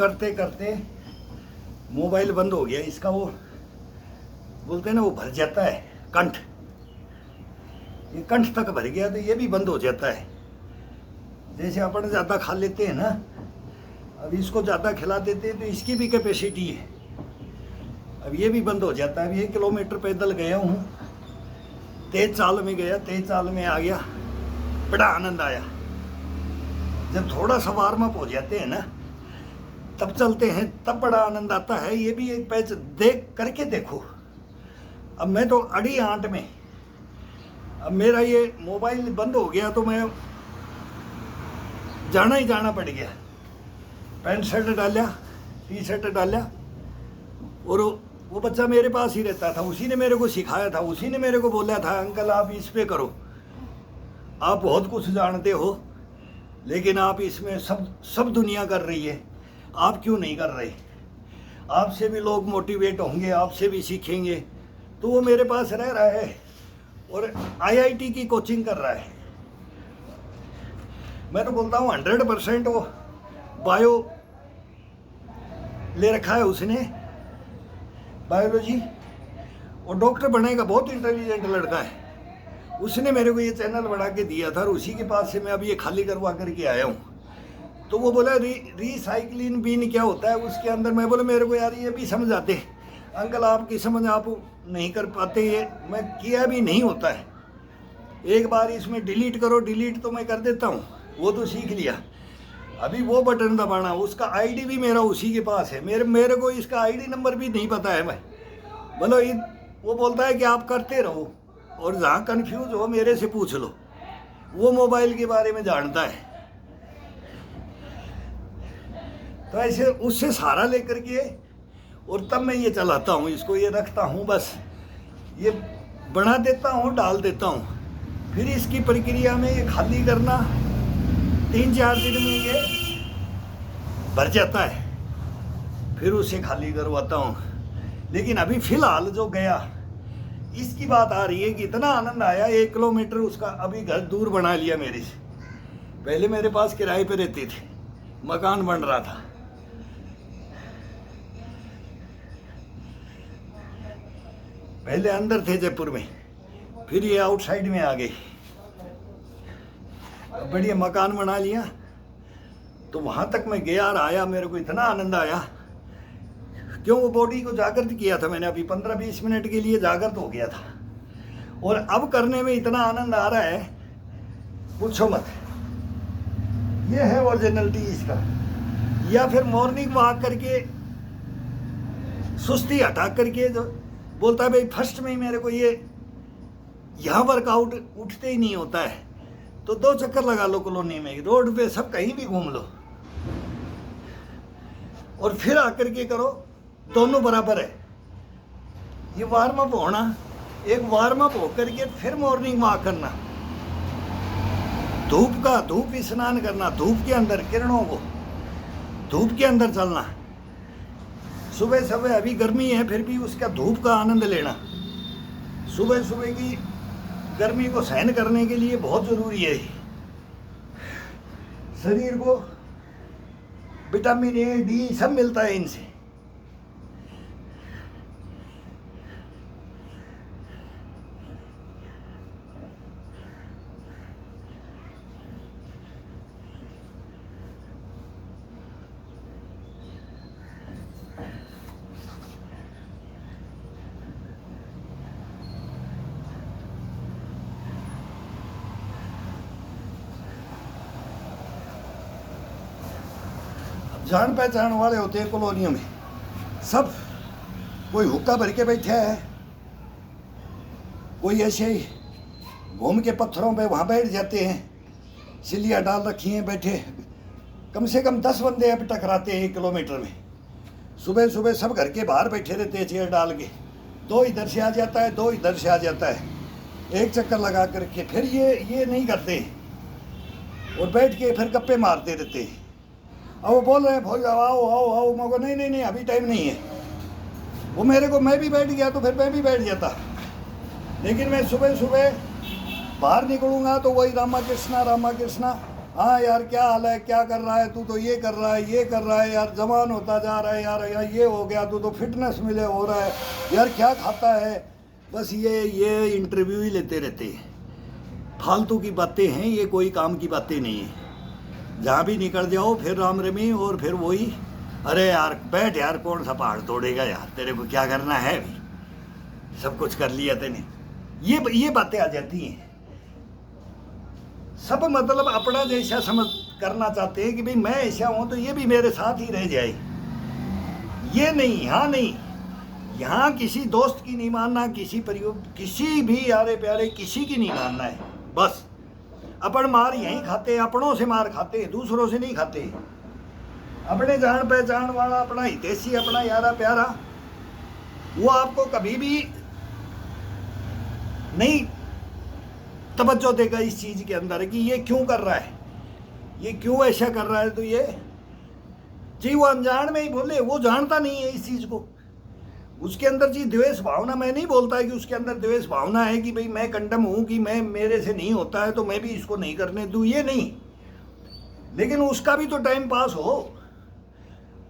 करते करते मोबाइल बंद हो गया इसका, वो बोलते हैं ना वो भर जाता है कंठ, ये कंठ तक भर गया तो ये भी बंद हो जाता है। जैसे अपन ज़्यादा खा लेते हैं ना, अब इसको ज़्यादा खिला देते हैं तो इसकी भी कैपेसिटी है, अब ये भी बंद हो जाता है। अब 1 किलोमीटर पैदल गया हूँ, तेज चाल में गया, तेज चाल में आ गया, बड़ा आनंद आया। जब थोड़ा सा वार्म अप हो जाते हैं ना तब चलते हैं, तब बड़ा आनंद आता है। ये भी एक पैच देख करके देखो। अब मैं तो अड़ी आंट में, अब मेरा ये मोबाइल बंद हो गया तो मैं जाना ही जाना पड़ गया। पैंट शर्ट डाला, टी शर्ट डाला, और वो बच्चा मेरे पास ही रहता था, उसी ने मेरे को सिखाया था, उसी ने मेरे को बोला था अंकल आप इस पे करो, आप बहुत कुछ जानते हो लेकिन आप इसमें सब दुनिया कर रही है, आप क्यों नहीं कर रहे, आपसे भी लोग मोटिवेट होंगे, आपसे भी सीखेंगे। तो वो मेरे पास रह रहा है और IIT की कोचिंग कर रहा है। मैं तो बोलता हूँ 100% वो बायो ले रखा है उसने, बायोलॉजी, और डॉक्टर बनेगा, बहुत इंटेलिजेंट लड़का है। उसने मेरे को ये चैनल बढ़ा के दिया था और उसी के पास से मैं अभी ये खाली करवा करके आया हूँ। तो वो बोला रीसाइक्लिंग बिन क्या होता है उसके अंदर। मैं बोला मेरे को यार ये भी समझ आते अंकल, आपकी समझ आप नहीं कर पाते, ये मैं किया भी नहीं होता है। एक बार इसमें डिलीट करो, डिलीट तो मैं कर देता हूँ, वो तो सीख लिया। अभी वो बटन दबाना, उसका आईडी भी मेरा उसी के पास है, मेरे को इसका आईडी नंबर भी नहीं पता है। मैं बोलो वो बोलता है कि आप करते रहो और जहाँ कंफ्यूज हो मेरे से पूछ लो, वो मोबाइल के बारे में जानता है। तो ऐसे उससे सहारा लेकर के और तब मैं ये चलाता हूँ, इसको ये रखता हूँ, बस ये बना देता हूँ, डाल देता हूँ। फिर इसकी प्रक्रिया में ये खाली करना 3-4 दिन में ये भर जाता है, फिर उसे खाली करवाता हूँ। लेकिन अभी फ़िलहाल जो गया इसकी बात आ रही है कि इतना आनंद आया, 1 किलोमीटर उसका अभी घर दूर बना लिया मेरे से। पहले मेरे पास किराए पे रहते थे, मकान बन रहा था, पहले अंदर थे जयपुर में, फिर ये आउटसाइड में आ गए, बढ़िया मकान बना लिया। तो वहाँ तक मैं गया और आया, मेरे को इतना आनंद आया। क्यों, वो बॉडी को जागृत किया था मैंने, अभी 15-20 मिनट के लिए जागृत हो गया था, और अब करने में इतना आनंद आ रहा है पूछो मत। ये है ओरिजिनलिटी इसका। या फिर मॉर्निंग वॉक करके सुस्ती हटा करके, जो बोलता है भाई फर्स्ट में ही मेरे को ये यहाँ वर्कआउट उठते ही नहीं होता है, तो 2 चक्कर लगा लो कॉलोनी में, रोड पे सब कहीं भी घूम लो, और फिर आकर के करो, दोनों बराबर है। ये वार्म अप होना, एक वार्म अप होकर के फिर मॉर्निंग वॉक करना, धूप स्नान करना, धूप के अंदर किरणों को, धूप के अंदर चलना, सुबह सुबह, अभी गर्मी है फिर भी उसका धूप का आनंद लेना। सुबह सुबह की गर्मी को सहन करने के लिए बहुत ज़रूरी है। शरीर को विटामिन A, D सब मिलता है इनसे। जान पहचान वाले होते हैं कॉलोनियों में सब, कोई हुक्का भर के बैठा है, कोई ऐसे ही घूम के पत्थरों पे वहाँ बैठ जाते हैं, सिलियाँ डाल रखी हैं बैठे। कम से कम 10 बंदे अब टकराते हैं 1 किलोमीटर में। सुबह सुबह सब घर के बाहर बैठे रहते हैं चेयर डाल के, 2 इधर से आ जाता है, 2 इधर से आ जाता है, 1 चक्कर लगा करके फिर ये नहीं करते और बैठ के फिर गप्पे मारते रहते हैं। अब वो बोल रहे हैं भाई आओ आओ आओ, मैं को नहीं अभी टाइम नहीं है। वो मेरे को, मैं भी बैठ गया तो फिर मैं भी बैठ जाता, लेकिन मैं सुबह सुबह बाहर निकलूँगा तो वही रामा कृष्णा हाँ यार क्या हाल है, क्या कर रहा है तू, तो ये कर रहा है, ये कर रहा है यार, जवान होता जा रहा है यार, यार ये हो गया, तू तो फिटनेस मिले हो रहा है यार, क्या खाता है। बस ये इंटरव्यू ही लेते रहते हैं, फालतू की बातें हैं ये, कोई काम की बातें नहीं है। जहाँ भी निकल जाओ फिर राम रमी और फिर वही, अरे यार बैठ यार, कौन सा पहाड़ तोड़ेगा यार, तेरे को क्या करना है अभी, सब कुछ कर लिया तेने, ये बातें आ जाती हैं। सब मतलब अपना जैसा समझ करना चाहते हैं कि भाई मैं ऐसा हूँ तो ये भी मेरे साथ ही रह जाए। ये नहीं, यहाँ नहीं, यहाँ किसी दोस्त की नहीं मानना, किसी भी यारे प्यारे किसी की नहीं मानना है। बस अपन मार यहीं खाते हैं, अपनों से मार खाते हैं, दूसरों से नहीं खाते। अपने जान पहचान वाला, अपना हितैषी, अपना यारा प्यारा, वो आपको कभी भी नहीं तवज्जो देगा इस चीज़ के अंदर कि ये क्यों कर रहा है, ये क्यों ऐसा कर रहा है। तो ये जी वो अनजान में ही बोले, वो जानता नहीं है इस चीज़ को, उसके अंदर जी द्वेष भावना, मैं नहीं बोलता है कि उसके अंदर द्वेष भावना है कि भाई मैं कंडम हूँ, कि मैं मेरे से नहीं होता है तो मैं भी इसको नहीं करने दूँ, ये नहीं। लेकिन उसका भी तो टाइम पास हो,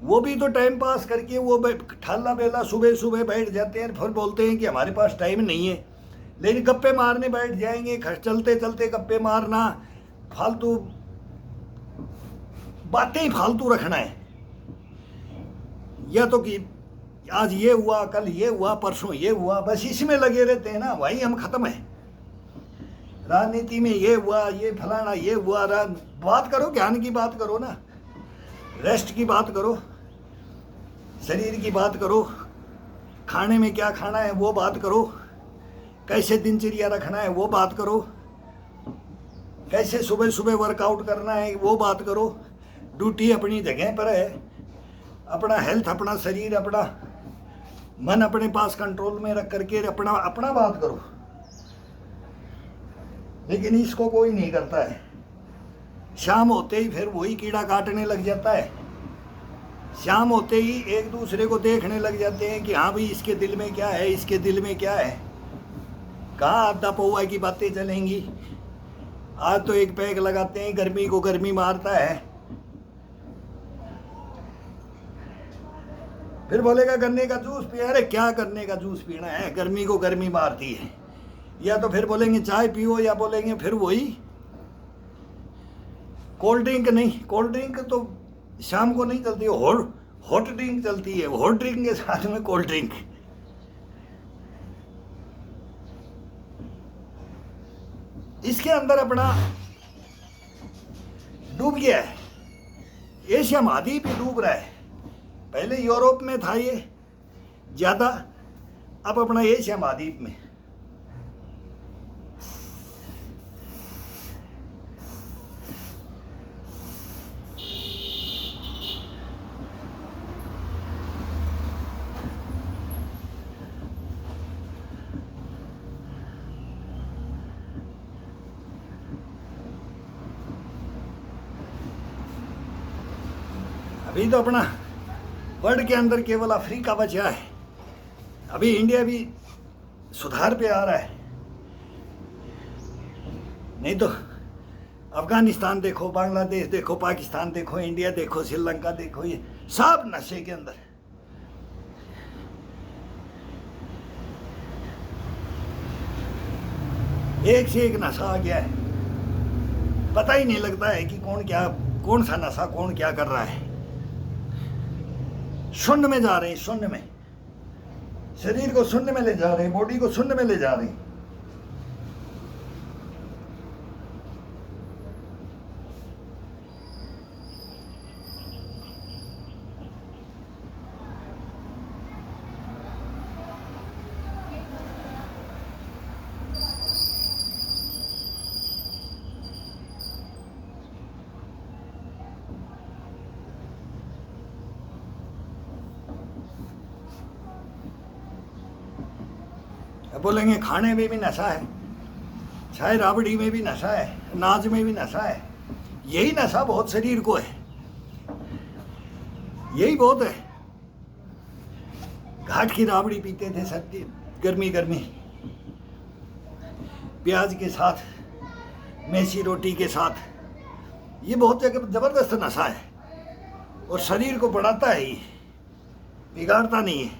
वो भी तो टाइम पास करके वो ठाला बेला सुबह सुबह बैठ जाते हैं, फिर बोलते हैं कि हमारे पास टाइम नहीं है, लेकिन गप्पे मारने बैठ जाएंगे, चलते चलते गप्पे मारना, फालतू बातें ही फालतू रखना है। या तो कि आज ये हुआ, कल ये हुआ, परसों ये हुआ, बस इसमें लगे रहते हैं ना, वही हम खत्म है। राजनीति में ये हुआ, ये फलाना, ये हुआ, बात करो, ज्ञान की बात करो ना, रेस्ट की बात करो, शरीर की बात करो, खाने में क्या खाना है वो बात करो, कैसे दिनचर्या रखना है वो बात करो, कैसे सुबह सुबह वर्कआउट करना है वो बात करो। ड्यूटी अपनी जगह पर है, अपना हेल्थ, अपना शरीर, अपना मन अपने पास कंट्रोल में रख करके अपना बात करो। लेकिन इसको कोई नहीं करता है। शाम होते ही फिर वही कीड़ा काटने लग जाता है, शाम होते ही एक दूसरे को देखने लग जाते हैं कि हाँ भाई इसके दिल में क्या है, इसके दिल में क्या है। कहाँ आधा पौआ की बातें चलेंगी। आज तो एक पैक लगाते हैं, गर्मी को गर्मी मारता है, फिर बोलेगा गन्ने का जूस पिया। अरे क्या गन्ने का जूस पीना है, गर्मी को गर्मी मारती है। या तो फिर बोलेंगे चाय पियो, या बोलेंगे फिर वही कोल्ड ड्रिंक। नहीं, कोल्ड ड्रिंक तो शाम को नहीं चलती, हॉट ड्रिंक चलती है, हॉट ड्रिंक के साथ में कोल्ड ड्रिंक। इसके अंदर अपना डूब गया है, एशिया महाद्वीप ही डूब रहा है। पहले यूरोप में था ये ज्यादा, अब अपना एशिया महाद्वीप में। अभी तो अपना वर्ल्ड के अंदर केवल अफ्रीका बचा है। अभी इंडिया भी सुधार पे आ रहा है, नहीं तो अफगानिस्तान देखो, बांग्लादेश देखो, पाकिस्तान देखो, इंडिया देखो, श्रीलंका देखो, ये सब नशे के अंदर। एक से एक नशा आ गया है, पता ही नहीं लगता है कि कौन सा नशा कौन क्या कर रहा है। शून्य में जा रहे हैं, शून्य में, शरीर को शून्य में ले जा रहे हैं, बॉडी को शून्य में ले जा रहे हैं। बोलेंगे खाने में भी नशा है, चाय राबड़ी में भी नशा है, नाच में भी नशा है। यही नशा बहुत शरीर को है, यही बहुत है। घाट की राबड़ी पीते थे सर्दी गर्मी गर्मी, प्याज के साथ, मेसी रोटी के साथ, ये बहुत एक जबरदस्त नशा है और शरीर को बढ़ाता है, ये बिगाड़ता नहीं है।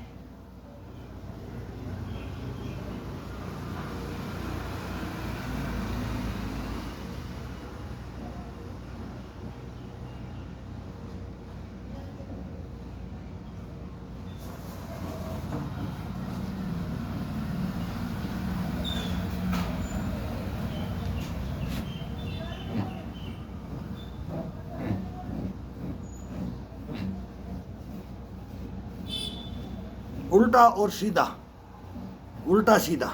उल्टा और सीधा, उल्टा सीधा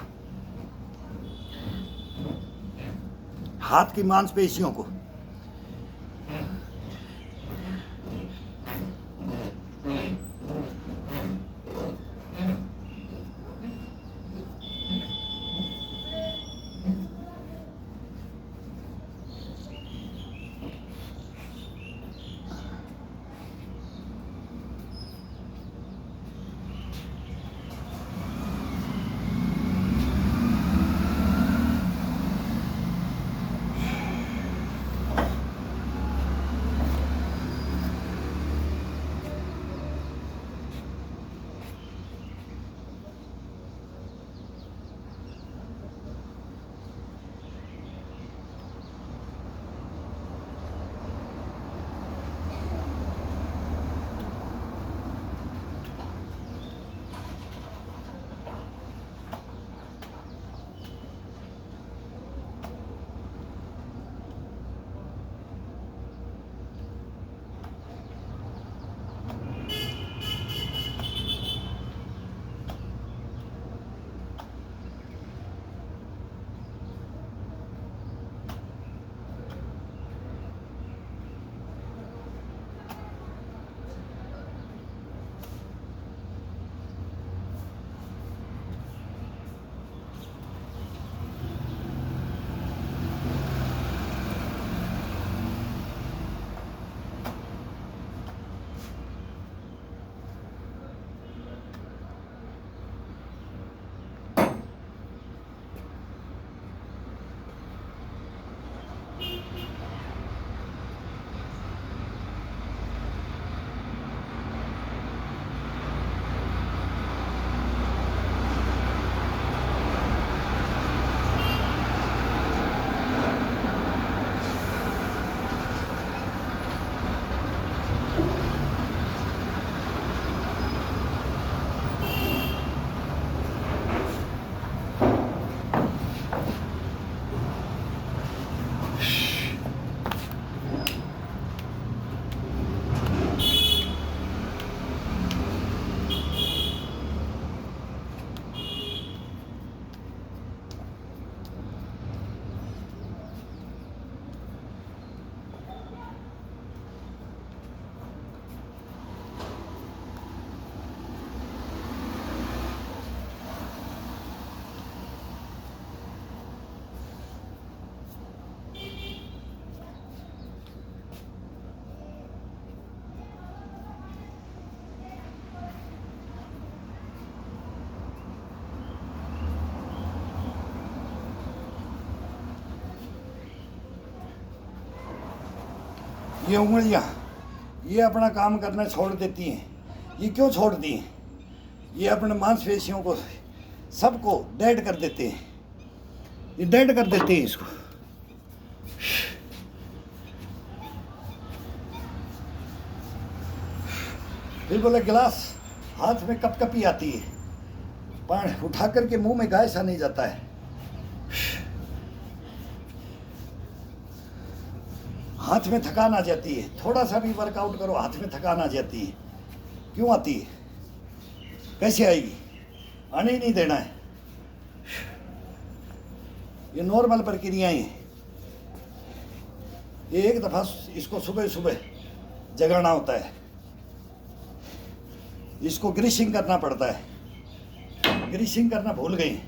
हाथ की मांसपेशियों को। ये उंगलियां ये अपना काम करना छोड़ देती हैं। ये क्यों छोड़ती हैं? ये अपने मांसपेशियों को सबको डेड कर देते हैं, ये डेड कर देते हैं इसको। फिर बोले गिलास हाथ में कप कपी आती है, पानी उठा करके मुंह में गाय सा नहीं जाता है। हाथ में थकान आ जाती है, थोड़ा सा भी वर्कआउट करो हाथ में थकान आ जाती है। क्यों आती है? कैसे आएगी? आने ही नहीं देना है। ये नॉर्मल प्रक्रियाएं हैं। ये एक दफ़ा इसको सुबह सुबह जगाना होता है, इसको ग्रीसिंग करना पड़ता है। ग्रीसिंग करना भूल गए।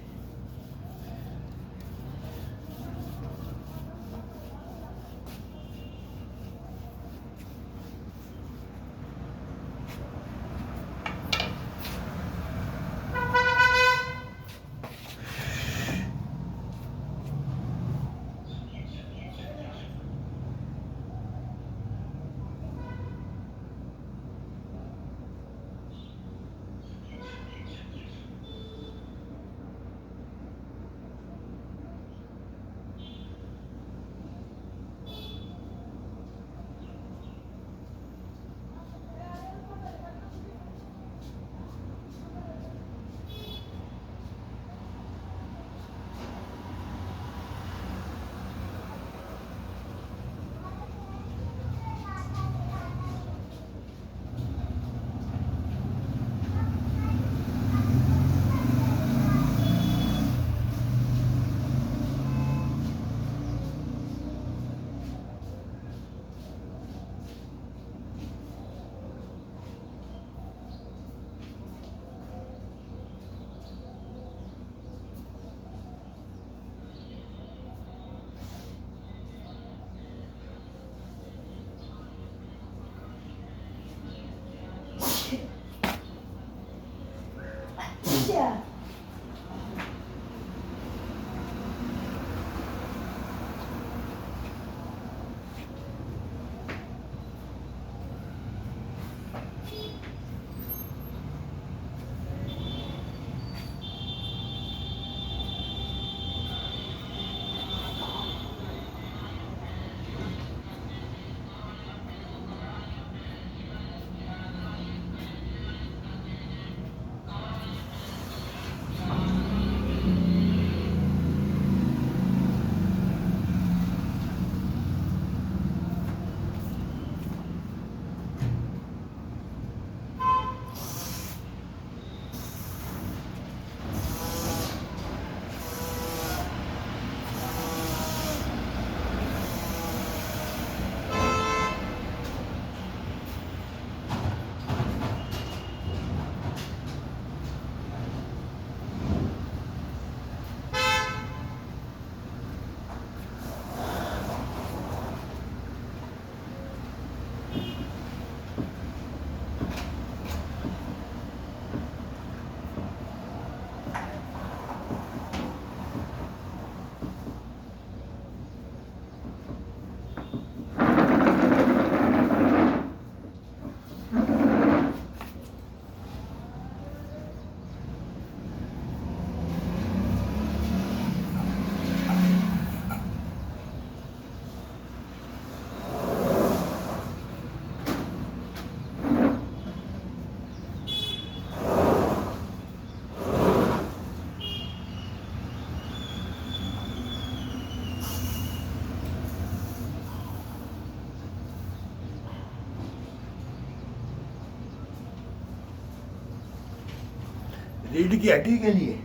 रीढ़ की हड्डी के लिए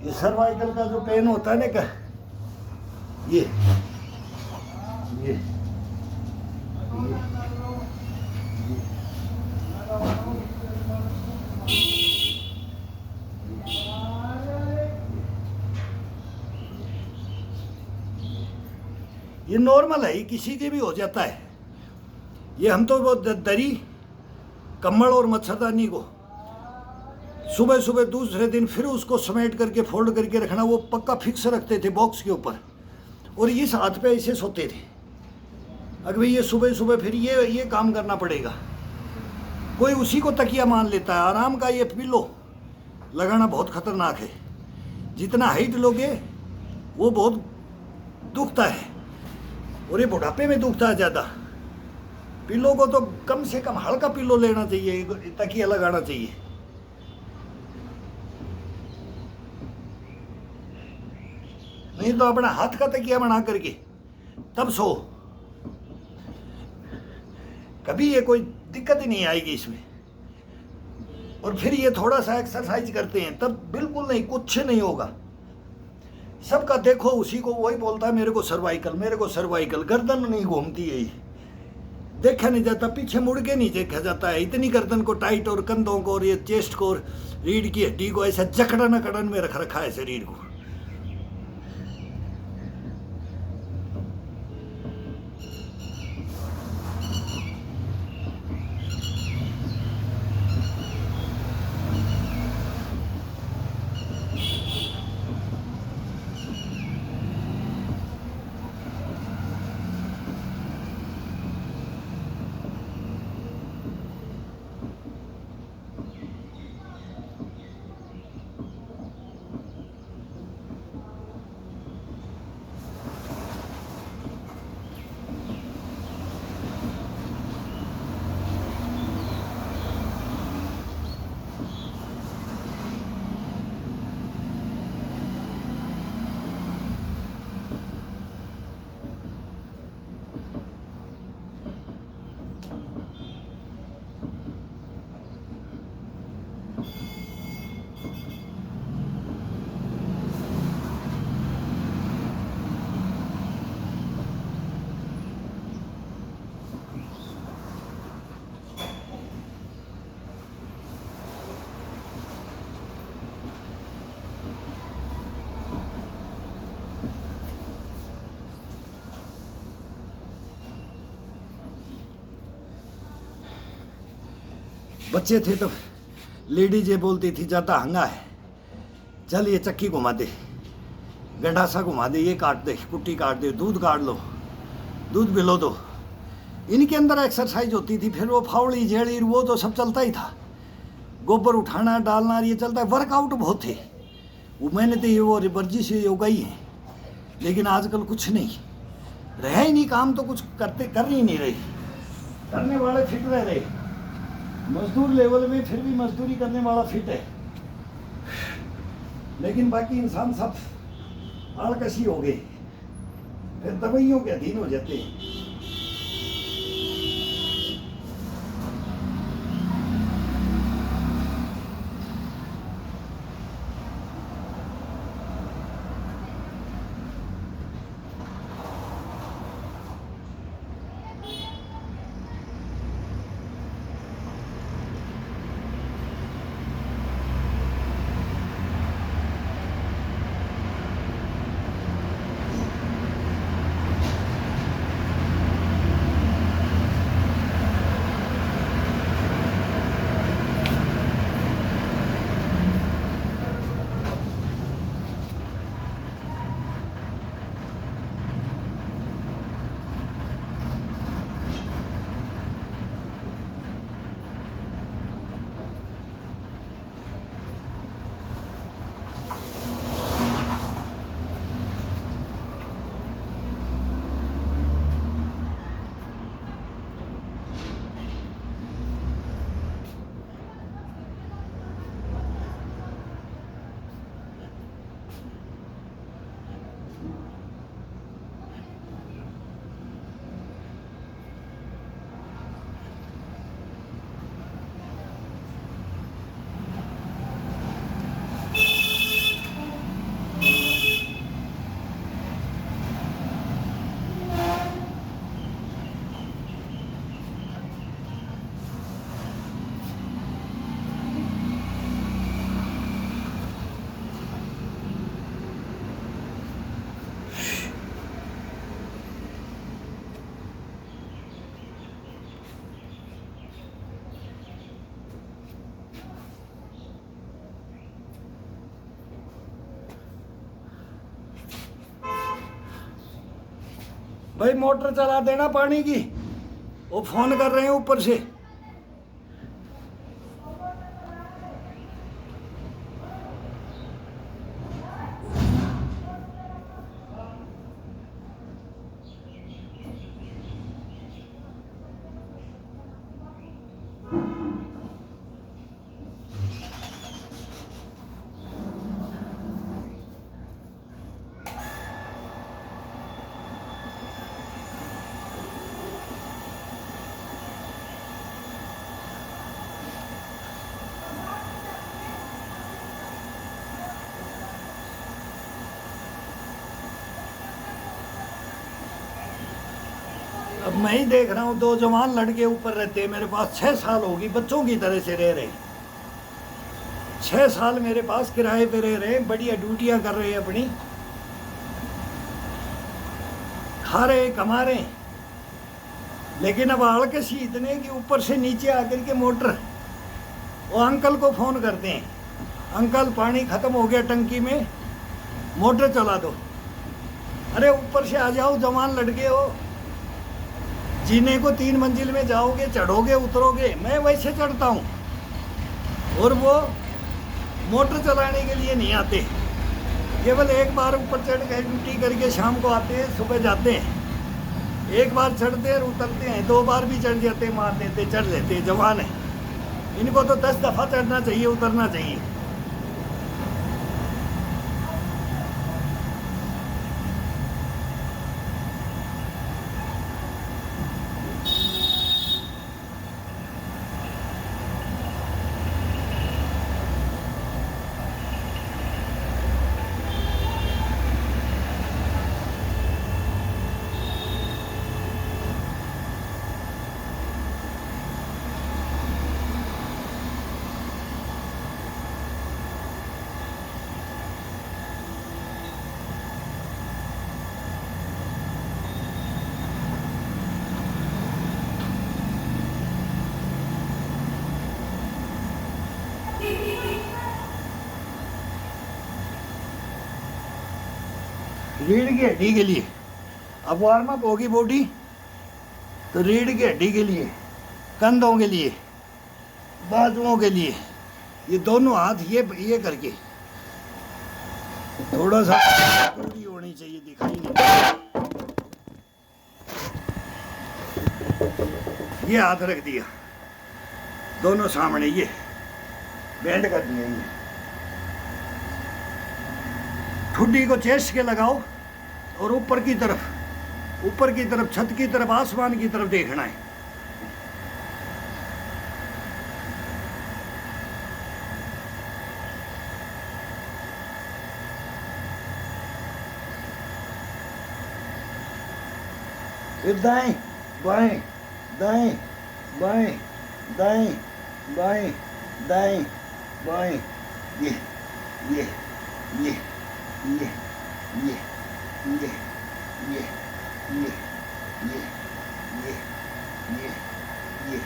ये सर्वाइकल का जो पेन होता है ना का ये ये नॉर्मल है, ये किसी के भी हो जाता है। ये हम तो वो दरी कम्बल और मच्छरदानी को सुबह सुबह दूसरे दिन फिर उसको समेट करके फोल्ड करके रखना, वो पक्का फिक्स रखते थे बॉक्स के ऊपर, और इस हाथ पे ऐसे सोते थे। अगर भाई ये सुबह सुबह फिर ये काम करना पड़ेगा, कोई उसी को तकिया मान लेता है। आराम का ये पिलो लगाना बहुत खतरनाक है, जितना हाइट लोगे वो बहुत दुखता है, और ये बुढ़ापे में दुखता है ज़्यादा। पिलो को तो कम से कम हल्का पिलो लेना चाहिए, तकिया लगाना चाहिए। नहीं तो अपना हाथ का तकिया बना करके तब सो, कभी ये कोई दिक्कत ही नहीं आएगी इसमें। और फिर ये थोड़ा सा एक्सरसाइज करते हैं तब बिल्कुल नहीं, कुछ नहीं होगा। सबका देखो उसी को वही बोलता है मेरे को सर्वाइकल, गर्दन नहीं घूमती है, देखा नहीं जाता, पीछे मुड़ के नहीं देखा जाता है। इतनी गर्दन को टाइट और कंधों को और ये चेस्ट को और रीढ़ की हड्डी को ऐसा जकड़न अकड़न में रख रखा है शरीर को। बच्चे थे तो लेडीज ये बोलती थी जाता हंगा है, चल ये चक्की घुमा दे, गंडासा घुमा दे, ये काट दे, कुट्टी काट दे, दूध काट लो, दूध पिलो दो। इनके अंदर एक्सरसाइज होती थी। फिर वो फावड़ी झेड़ी वो तो सब चलता ही था, गोबर उठाना डालना ये चलता है। वर्कआउट बहुत थे वो, मैंने तो ये वो वर्जिश योगा ही है, लेकिन आजकल कुछ नहीं रहा ही नहीं, काम तो कुछ कर ही नहीं रहे। करने वाले फिट रह रहे, मजदूर लेवल में फिर भी मजदूरी करने वाला फिट है, लेकिन बाकी इंसान सब आलकशी हो गए, फिर दवाइयों के अधीन हो जाते हैं। भाई मोटर चला देना पानी की, वो फोन कर रहे हैं ऊपर से। अब मैं ही देख रहा हूँ, दो जवान लड़के ऊपर रहते हैं मेरे पास, 6 साल होगी, बच्चों की तरह से रह रहे। 6 साल मेरे पास किराए पे रह रहे, बढ़िया ड्यूटियां कर रहे हैं अपनी, खा रहे कमा रहे। लेकिन अब आड़कसी इतने कि ऊपर से नीचे आकर के मोटर, वो अंकल को फोन करते हैं, अंकल पानी खत्म हो गया टंकी में, मोटर चला दो। अरे ऊपर से आ जाओ, जवान लड़के हो, जीने को 3 मंजिल में जाओगे, चढ़ोगे उतरोगे, मैं वैसे चढ़ता हूँ, और वो मोटर चलाने के लिए नहीं आते। केवल एक बार ऊपर चढ़ गए, ड्यूटी करके शाम को आते हैं, सुबह जाते हैं, एक बार चढ़ते हैं उतरते हैं, 2 बार भी चढ़ जाते, मार देते, चढ़ लेते, जवान है। इनको तो 10 दफ़ा चढ़ना चाहिए, उतरना चाहिए। रीढ़ की हड्डी के लिए अब वार्म अप होगी बॉडी, तो रीढ़ की हड्डी के लिए, कंधों के लिए, बाजुओं के लिए, ये दोनों हाथ ये करके थोड़ा सा पूरी होनी चाहिए, दिखाई नहीं। ये हाथ रख दिया दोनों सामने, ये बैंड कर दिया, ये ठुड्डी को चेस्ट के लगाओ और ऊपर की तरफ छत की तरफ, आसमान की तरफ देखना है। फिर दाएं बाएं दाएं बाएं दाएं बाएं दाएं बाएं, ये ये ये ये ये ये ये ये ये ये ये ये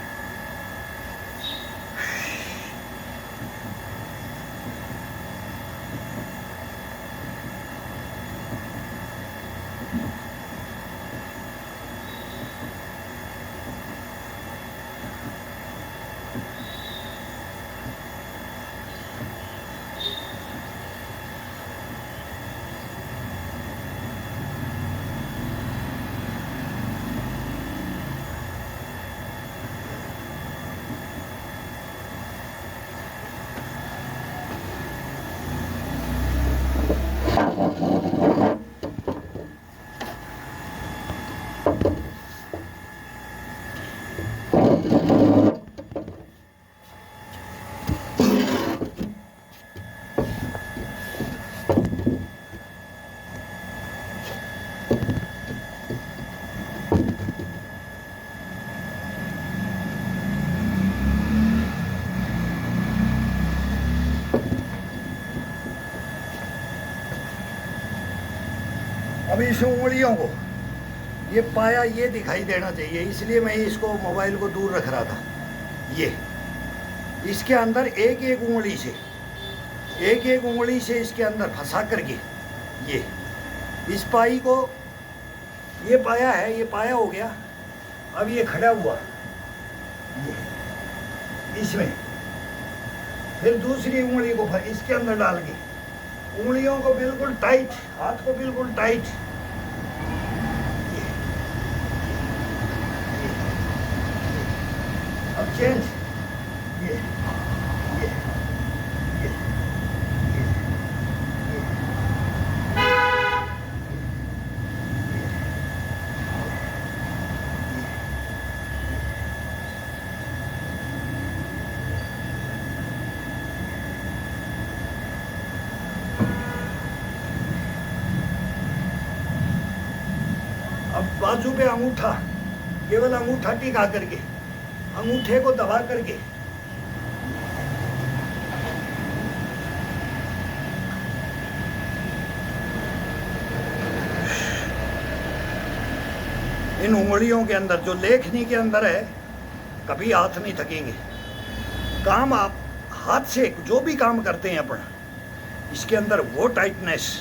अब इस उंगलियों को, ये पाया ये दिखाई देना चाहिए, इसलिए मैं इसको मोबाइल को दूर रख रहा था। ये इसके अंदर एक एक उंगली से इसके अंदर फंसा करके, ये इस पाई को ये पाया है, ये पाया हो गया। अब ये खड़ा हुआ ये इसमें, फिर दूसरी उंगली को इसके अंदर डाल के उंगलियों को बिल्कुल टाइट, हाथ को बिल्कुल टाइट, अब चेंज, ये ये ये अब बाजू पे अंगूठा, केवल अंगूठा टिका करके, अंगूठे को दबा करके इन उंगलियों के अंदर, जो लेखनी के अंदर है, कभी हाथ नहीं थकेंगे। काम आप हाथ से जो भी काम करते हैं अपन, इसके अंदर वो टाइटनेस,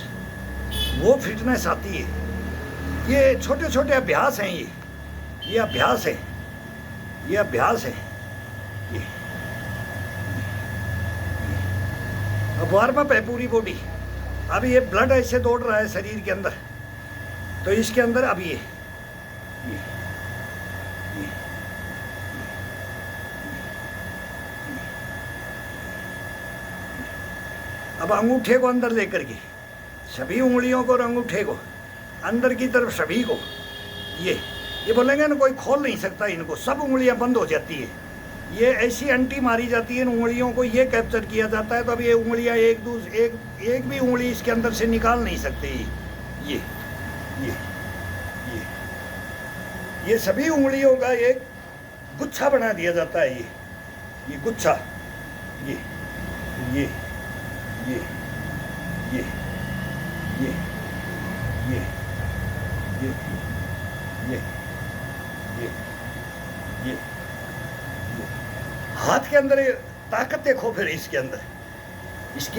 वो फिटनेस आती है। ये छोटे छोटे अभ्यास हैं, ये अभ्यास है, ये अभ्यास है। ये अब वार्म अप है पूरी बॉडी। अब ये ब्लड ऐसे दौड़ रहा है शरीर के अंदर, तो इसके अंदर अब ये अब अंगूठे को अंदर लेकर के, सभी उंगलियों को और अंगूठे को अंदर की तरफ, सभी को ये बोलेंगे ना कोई खोल नहीं सकता इनको, सब उंगलियां बंद हो जाती है। ये ऐसी अंटी मारी जाती है इन उंगलियों को, ये कैप्चर किया जाता है। तो अब ये उंगलियां एक भी उंगली इसके अंदर से निकाल नहीं सकते। ये ये ये सभी उंगलियों का एक गुच्छा बना दिया जाता है। ये गुच्छा, ये ये ये ये ये ये ये ये ये हाथ के अंदर ताकत देखो, फिर इसके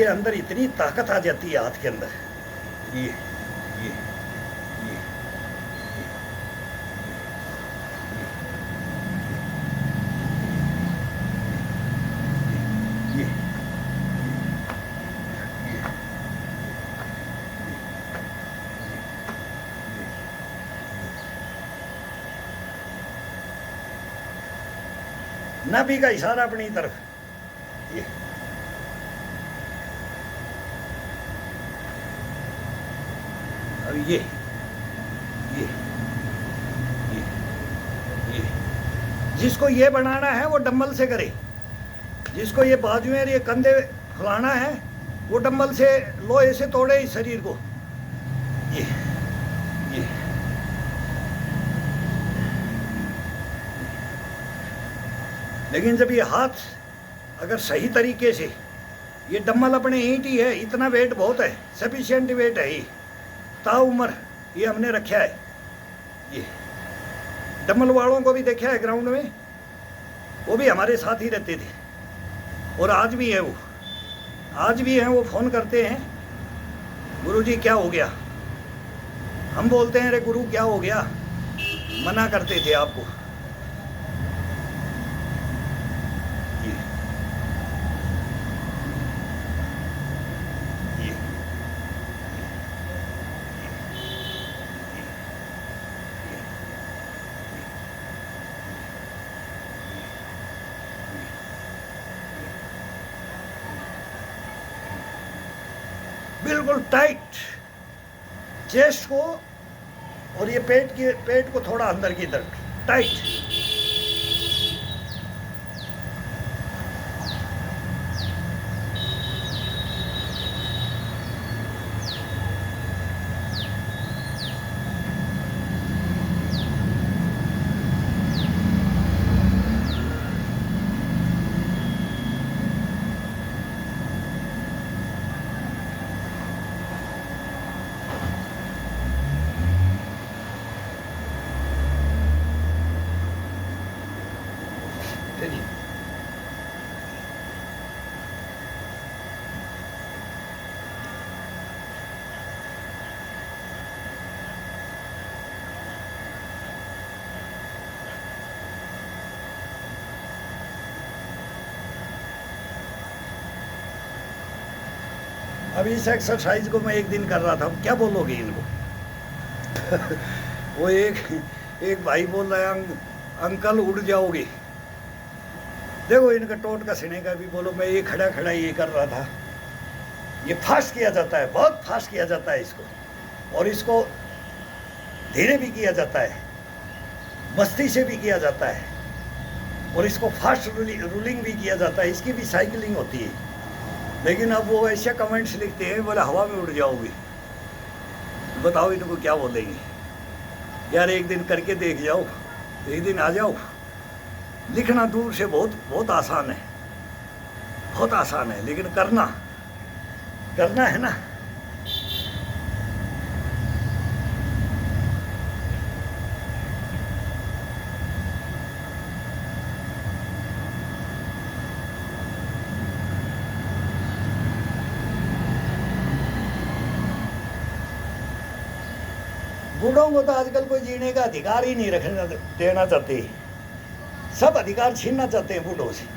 अंदर इतनी ताकत आ जाती है हाथ के अंदर। ये ये ये ये नाभि का इशारा अपनी तरफ, ये अब ये जिसको ये बनाना है वो डंबल से करे, जिसको ये बाजुएं और ये कंधे फुलाना है वो डंबल से, लोहे से तोड़े इस शरीर को। ये लेकिन जब ये हाथ अगर सही तरीके से, ये डम्बल अपने ईंट ही है, इतना वेट बहुत है, सफिशिएंट वेट है ये, ताउम्र ये हमने रखा है। ये डम्बल वालों को भी देखा है ग्राउंड में, वो भी हमारे साथ ही रहते थे और आज भी है, वो आज भी हैं। वो फ़ोन करते हैं, गुरुजी क्या हो गया? हम बोलते हैं अरे गुरु क्या हो गया, मना करते थे आपको। बिल्कुल टाइट चेस्ट को, और ये पेट को थोड़ा अंदर की तरफ टाइट। अब इस एक्सरसाइज को मैं एक दिन कर रहा था, क्या बोलोगे इनको? वो एक भाई बोल रहा है अंकल उड़ जाओगे। देखो इनका टोट का सीने का भी बोलो, मैं ये खड़ा खड़ा ये कर रहा था। ये फास्ट किया जाता है, बहुत फास्ट किया जाता है इसको, और इसको धीरे भी किया जाता है, मस्ती से भी किया जाता है, और इसको फास्ट रूलिंग भी किया जाता है। इसकी भी साइकिलिंग होती है। लेकिन अब वो ऐसे कमेंट्स लिखते हैं, बोले हवा में उड़ जाओगे। बताओ इनको क्या बोलेंगे? यार एक दिन करके देख जाओ, एक दिन आ जाओ। लिखना दूर से बहुत बहुत आसान है, बहुत आसान है, लेकिन करना है ना। बूढ़ों को तो आजकल कोई जीने का अधिकार ही नहीं देना चाहते, सब अधिकार छीनना चाहते हैं बूढ़ों से।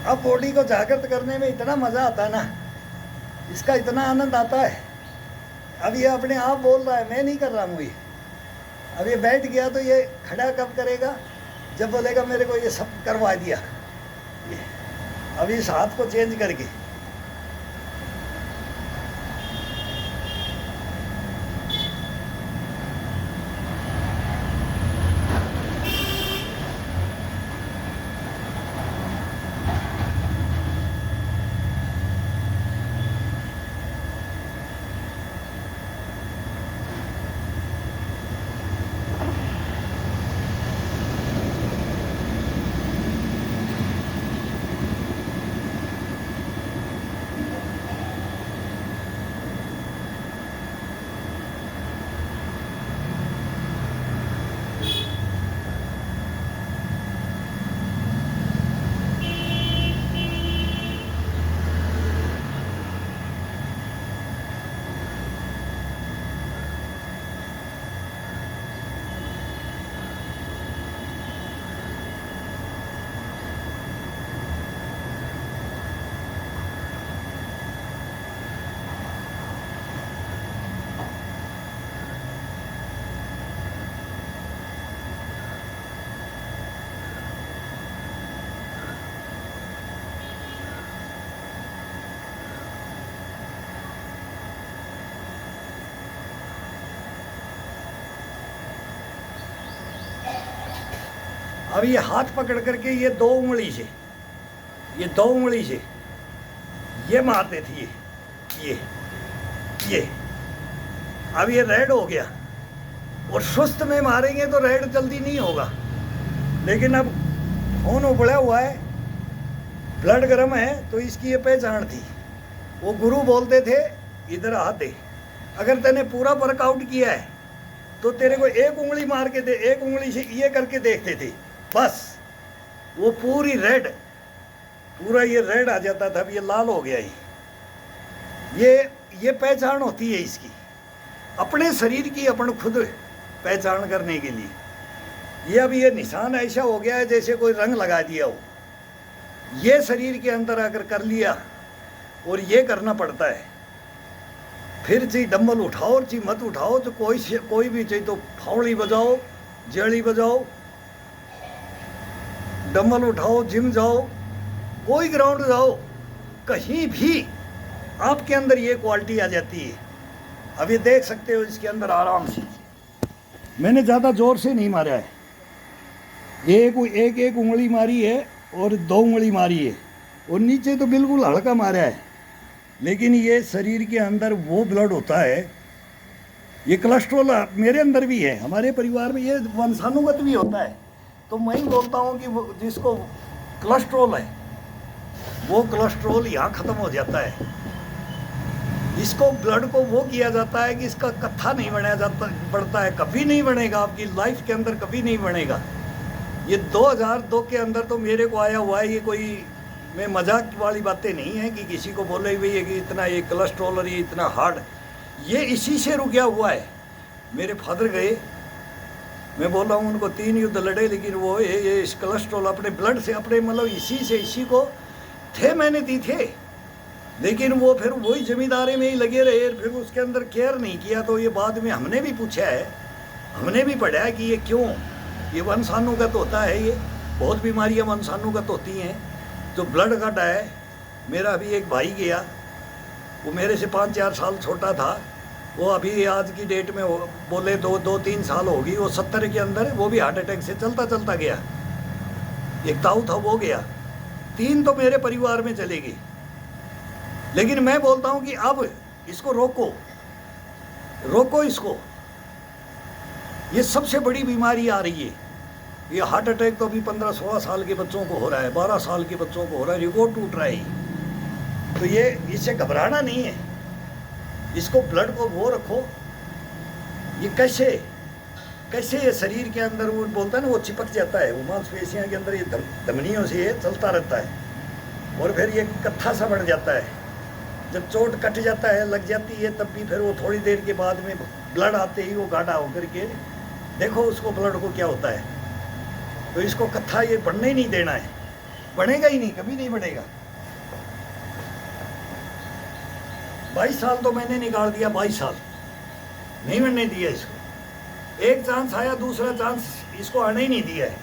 अब बॉडी को जागृत करने में इतना मज़ा आता है ना, इसका इतना आनंद आता है। अब ये अपने आप बोल रहा है, मैं नहीं कर रहा हूँ ये। अब ये बैठ गया तो ये खड़ा कब करेगा? जब बोलेगा मेरे को ये सब करवा दिया। ये अब इस हाथ को चेंज करके अब ये हाथ पकड़ करके ये दो उंगली से ये मारते थे ये अब ये रेड हो गया, और सुस्त में मारेंगे तो रेड जल्दी नहीं होगा। लेकिन अब खून उबड़ा हुआ है, ब्लड गर्म है, तो इसकी ये पहचान थी। वो गुरु बोलते थे इधर हाथ दे, अगर तूने पूरा वर्कआउट किया है तो तेरे को एक उंगली मार के दे, एक उंगली से ये करके देखते थे, बस वो पूरी रेड, पूरा ये रेड आ जाता था। अब ये लाल हो गया ये पहचान होती है इसकी, अपने शरीर की अपन खुद पहचान करने के लिए। ये अब ये निशान ऐसा हो गया है जैसे कोई रंग लगा दिया हो। ये शरीर के अंदर आकर कर लिया, और ये करना पड़ता है। फिर चाहे डंबल उठाओ और चाहे मत उठाओ, तो कोई भी चाहिए तो फावड़ी बजाओ, जड़ी बजाओ, डंबल उठाओ, जिम जाओ, कोई ग्राउंड जाओ, कहीं भी आपके अंदर ये क्वालिटी आ जाती है। अब ये देख सकते हो इसके अंदर आराम से, मैंने ज़्यादा ज़ोर से नहीं मारा है, एक उंगली मारी है और दो उंगली मारी है, और नीचे तो बिल्कुल हल्का मारा है। लेकिन ये शरीर के अंदर वो ब्लड होता है, ये कोलेस्ट्रॉल मेरे अंदर भी है, हमारे परिवार में ये वंशानुगत भी होता है। तो मैं ही बोलता हूँ कि वो जिसको कोलेस्ट्रॉल है वो कोलेस्ट्रॉल यहाँ ख़त्म हो जाता है। इसको ब्लड को वो किया जाता है कि इसका कत्था नहीं बनाया जाता बढ़ता है, कभी नहीं बनेगा, आपकी लाइफ के अंदर कभी नहीं बनेगा। ये 2002 के अंदर तो मेरे को आया हुआ है, ये कोई मैं मजाक वाली बातें नहीं है कि किसी को बोले हुए कि इतना ये कोलेस्ट्रॉल और ये इतना हार्ड, ये इसी से रुका हुआ है। मेरे फादर गए, मैं बोल रहा हूँ उनको 3 युद्ध लड़े, लेकिन वो ये इस कोलेस्ट्रॉल अपने ब्लड से अपने मतलब इसी को थे मैंने दी थे, लेकिन वो फिर वही जमींदारी में ही लगे रहे, फिर उसके अंदर केयर नहीं किया। तो ये बाद में हमने भी पूछा है, हमने भी पढ़ा है कि ये क्यों, ये वंशानुगत होता है, ये बहुत बीमारियां वंशानुगत होती हैं। जो ब्लड का है, मेरा अभी एक भाई गया, वो मेरे से 5-4 साल छोटा था, वो अभी आज की डेट में बोले 2-3 साल होगी, वो 70 के अंदर, वो भी हार्ट अटैक से चलता गया। एक ताऊ था वो गया, 3 तो मेरे परिवार में चले गए। लेकिन मैं बोलता हूँ कि अब इसको रोको इसको, ये सबसे बड़ी बीमारी आ रही है। ये हार्ट अटैक तो अभी 15-16 साल के बच्चों को हो रहा है, 12 साल के बच्चों को हो रहा है, रिकॉर्ड टूट रहा है। तो ये इससे घबराना नहीं है, इसको ब्लड को वो रखो। ये कैसे ये शरीर के अंदर वो बोलता है ना, वो चिपक जाता है, वो मांसपेशियों के अंदर ये धमनियों से ये चलता रहता है, और फिर ये कत्था सा बढ़ जाता है। जब चोट कट जाता है, लग जाती है, तब भी फिर वो थोड़ी देर के बाद में ब्लड आते ही वो गाढ़ा होकर के देखो उसको ब्लड को क्या होता है। तो इसको कत्था ये बढ़ने ही नहीं देना है, बढ़ेगा ही नहीं, कभी नहीं बढ़ेगा। 22 साल तो मैंने निकाल दिया, 22 साल नहीं बढ़ने दिया इसको। एक चांस आया, दूसरा चांस इसको आने ही नहीं दिया है।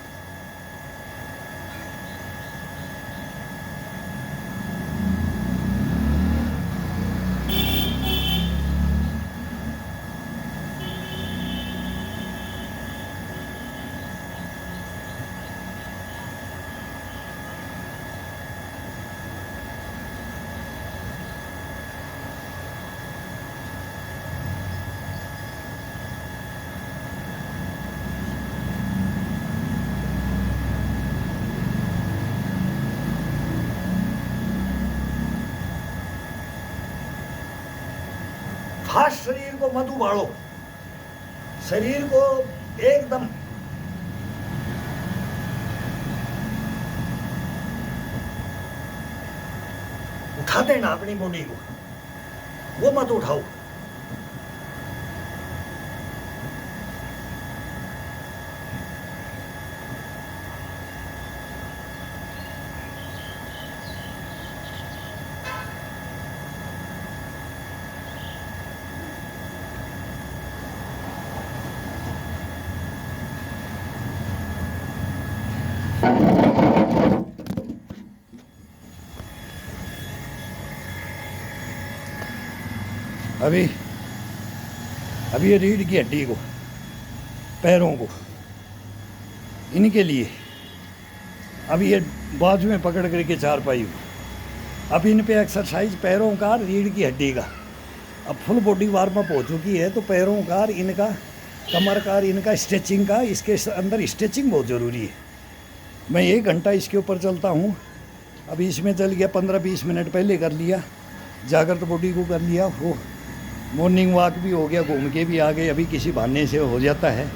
फास्ट शरीर को मत उबालो, शरीर को एकदम उठा देना, अपनी बॉडी को वो मत उठाओ। अभी ये रीढ़ की हड्डी को, पैरों को, इनके लिए अभी ये बाजू में पकड़ करके चारपाई हो। अब इन पे एक्सरसाइज पैरों का, रीढ़ की हड्डी का, अब फुल बॉडी वार्म अप हो चुकी है। तो पैरों का, इनका, कमर का, इनका स्ट्रेचिंग का, इसके अंदर स्ट्रेचिंग बहुत ज़रूरी है। मैं 1 घंटा इसके ऊपर चलता हूँ। अभी इसमें चल गया 15-20 मिनट पहले कर लिया, जागृत बॉडी को कर लिया, वो मॉर्निंग वॉक भी हो गया, घूम के भी आ गए, अभी किसी बहाने से हो जाता है।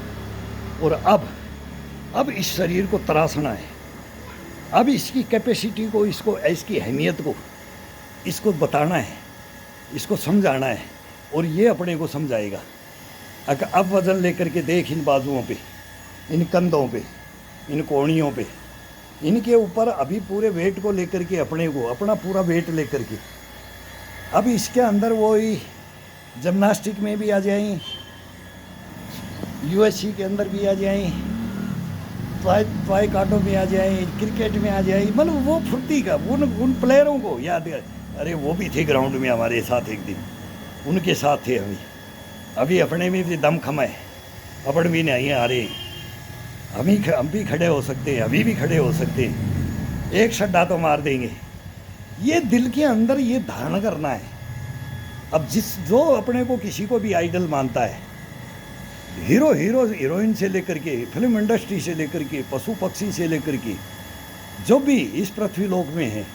और अब इस शरीर को तराशना है, अब इसकी कैपेसिटी को, इसको, इसकी अहमियत को इसको बताना है, इसको समझाना है, और ये अपने को समझाएगा। अब वज़न लेकर के देख, इन बाजुओं पे, इन कंधों पे, इन कोहनियों पे, इनके ऊपर अभी पूरे वेट को लेकर के, अपने को, अपना पूरा वेट लेकर के, अब इसके अंदर वो ही जिम्नास्टिक में भी आ जाएं, यूएससी के अंदर भी आ जाएं, ताइक्वांडो में आ जाएं, क्रिकेट में आ जाएं, मतलब वो फुर्ती का उन प्लेयरों को याद है। अरे वो भी थे ग्राउंड में हमारे साथ, एक दिन उनके साथ थे। अभी अपने में भी दम खम है, अपन भी नहीं आ रहे, हम भी खड़े हो सकते हैं, अभी भी खड़े हो सकते हैं। एक शड्डा तो मार देंगे, ये दिल के अंदर ये धारण करना है। अब जो अपने को किसी को भी आइडल मानता है, हीरोइन से लेकर के, फिल्म इंडस्ट्री से लेकर के, पशु पक्षी से लेकर के, जो भी इस पृथ्वी लोक में है,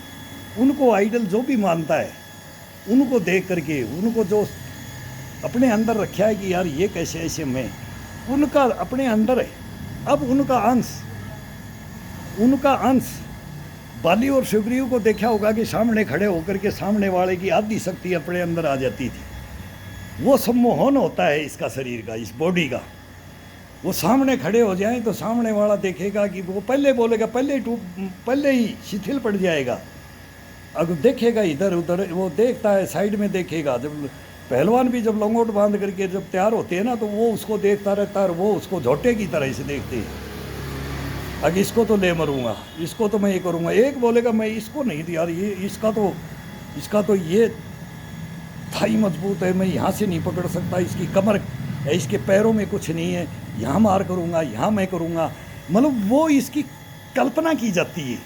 उनको आइडल जो भी मानता है, उनको देख करके, उनको जो अपने अंदर रखा है कि यार ये कैसे ऐसे मैं, उनका अपने अंदर है। अब उनका अंश बाली और सुग्रीव को देखा होगा कि सामने खड़े होकर के सामने वाले की आधी शक्ति अपने अंदर आ जाती थी। वो सम्मोहन होता है इसका, शरीर का, इस बॉडी का। वो सामने खड़े हो जाएं तो सामने वाला देखेगा कि वो पहले बोलेगा, पहले ही शिथिल पड़ जाएगा। अगर देखेगा इधर उधर, वो देखता है साइड में देखेगा। जब पहलवान भी जब लंगोट बांध करके जब तैयार होते हैं ना, तो वो उसको देखता रहता है और वो उसको झोटे की तरह से देखते हैं। अब इसको तो ले मरूंगा, इसको तो मैं ये करूंगा। एक बोलेगा मैं इसको नहीं दिया, ये इसका तो ये थाई मजबूत है, मैं यहाँ से नहीं पकड़ सकता, इसकी कमर है, इसके पैरों में कुछ नहीं है, यहाँ मार करूँगा, यहाँ मैं करूँगा। मतलब वो इसकी कल्पना की जाती है